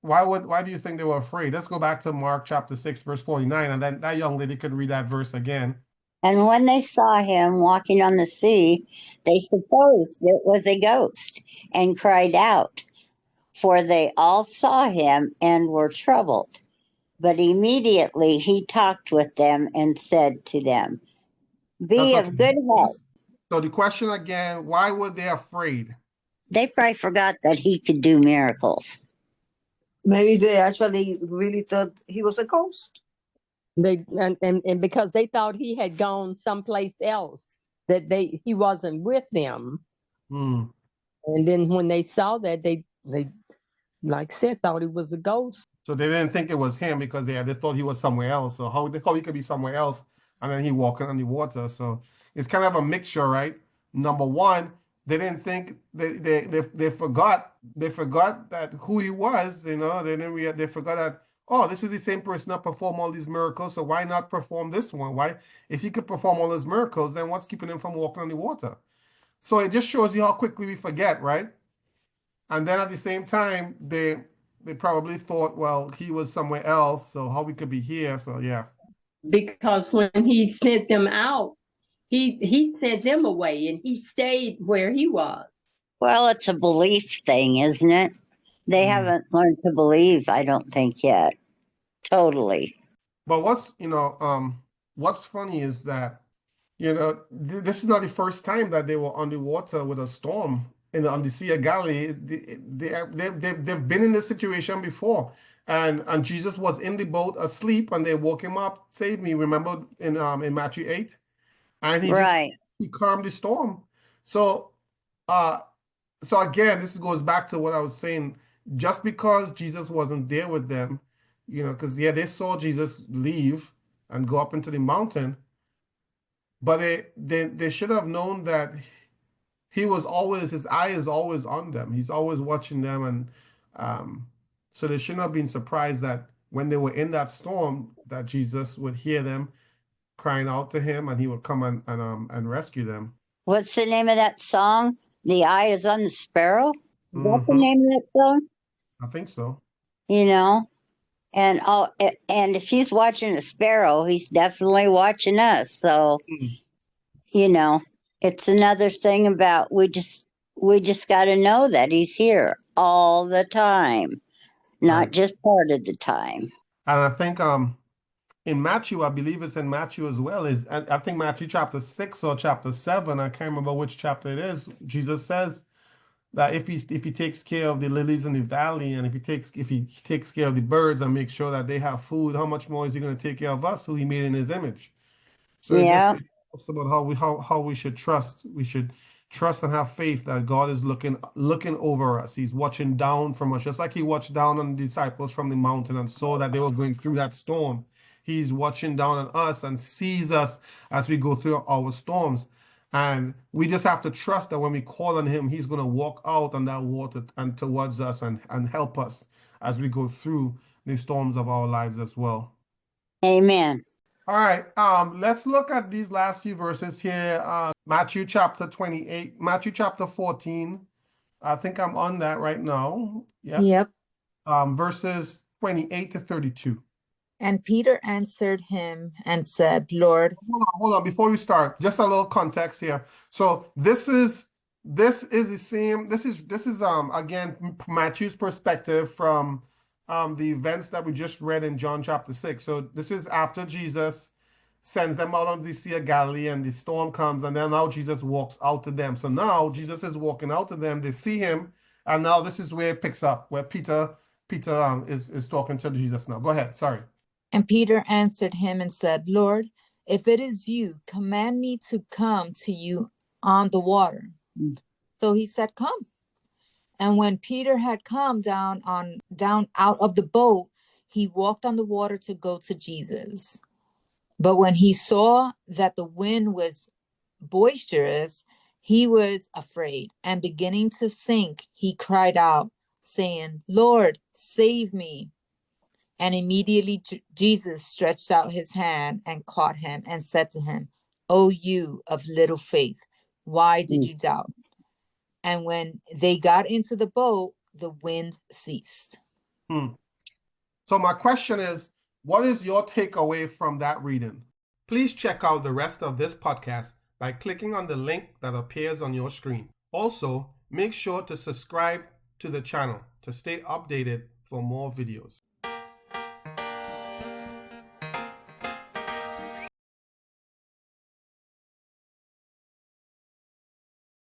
Why do you think they were afraid? Let's go back to Mark chapter 6, verse 49, and then that young lady could read that verse again. And when they saw him walking on the sea, they supposed it was a ghost and cried out, for they all saw him and were troubled. But immediately he talked with them and said to them, That's Be okay. of good heart. So the question again, why were they afraid? They probably forgot that he could do miracles. Maybe they actually really thought he was a ghost. And because they thought he had gone someplace else, that he wasn't with them. Hmm. And then when they saw that, they like I said, thought he was a ghost. So they didn't think it was him because they thought he was somewhere else. So how he could be somewhere else and then he walking on the water. So it's kind of a mixture, right? Number one, they didn't think they forgot that who he was, you know, they forgot that, oh, this is the same person that performed all these miracles, so why not perform this one? Why, if he could perform all those miracles, then what's keeping him from walking on the water? So it just shows you how quickly we forget, right? And then at the same time, they probably thought, well, he was somewhere else, so how we could be here. So yeah. Because when he sent them out, he sent them away and he stayed where he was. Well, it's a belief thing, isn't it? They haven't learned to believe, I don't think, yet. Totally. But what's funny is that, this is not the first time that they were underwater with a storm on the Sea of Galilee. They've been in this situation before. And Jesus was in the boat asleep and they woke him up, save me, remember in Matthew 8? And he calmed the storm. So again, this goes back to what I was saying. Just because Jesus wasn't there with them, because they saw Jesus leave and go up into the mountain, but they should have known that his eye is always on them. He's always watching them, and so they should not have been surprised that when they were in that storm, that Jesus would hear them crying out to him, and he would come and rescue them. What's the name of that song? The Eye is on the Sparrow? Is that the name of that song? I think so. And if he's watching a sparrow, he's definitely watching us. So, it's another thing about we just got to know that he's here all the time, not just part of the time. And I think in Matthew, I believe it's in Matthew as well, I think Matthew chapter 6 or chapter 7, I can't remember which chapter it is. Jesus says that if he takes care of the lilies in the valley, and if he takes care of the birds and makes sure that they have food, how much more is he going to take care of us, who he made in his image? So it talks about how we should trust. We should trust and have faith that God is looking over us. He's watching down from us, just like he watched down on the disciples from the mountain and saw that they were going through that storm. He's watching down on us and sees us as we go through our storms. And we just have to trust that when we call on him, he's going to walk out on that water and towards us and help us as we go through the storms of our lives as well. Amen. All right. Let's look at these last few verses here. Matthew chapter 28, Matthew chapter 14. I think I'm on that right now. Yep. Verses 28 to 32. And Peter answered him and said, Lord. Hold on. Before we start, just a little context here. So this is the same. This is again Matthew's perspective from the events that we just read in John chapter 6. So this is after Jesus sends them out on the Sea of Galilee and the storm comes, and then now Jesus walks out to them. So now Jesus is walking out to them. They see him, and now this is where it picks up, where Peter is talking to Jesus now. Go ahead. Sorry. And Peter answered him and said, Lord, if it is you, command me to come to you on the water. So he said, come. And when Peter had come down out of the boat, he walked on the water to go to Jesus. But when he saw that the wind was boisterous, he was afraid, and beginning to sink, he cried out, saying, Lord, save me. And immediately Jesus stretched out his hand and caught him and said to him, O you of little faith, why did you doubt? And when they got into the boat, the wind ceased. So my question is, what is your takeaway from that reading? Please check out the rest of this podcast by clicking on the link that appears on your screen. Also, make sure to subscribe to the channel to stay updated for more videos.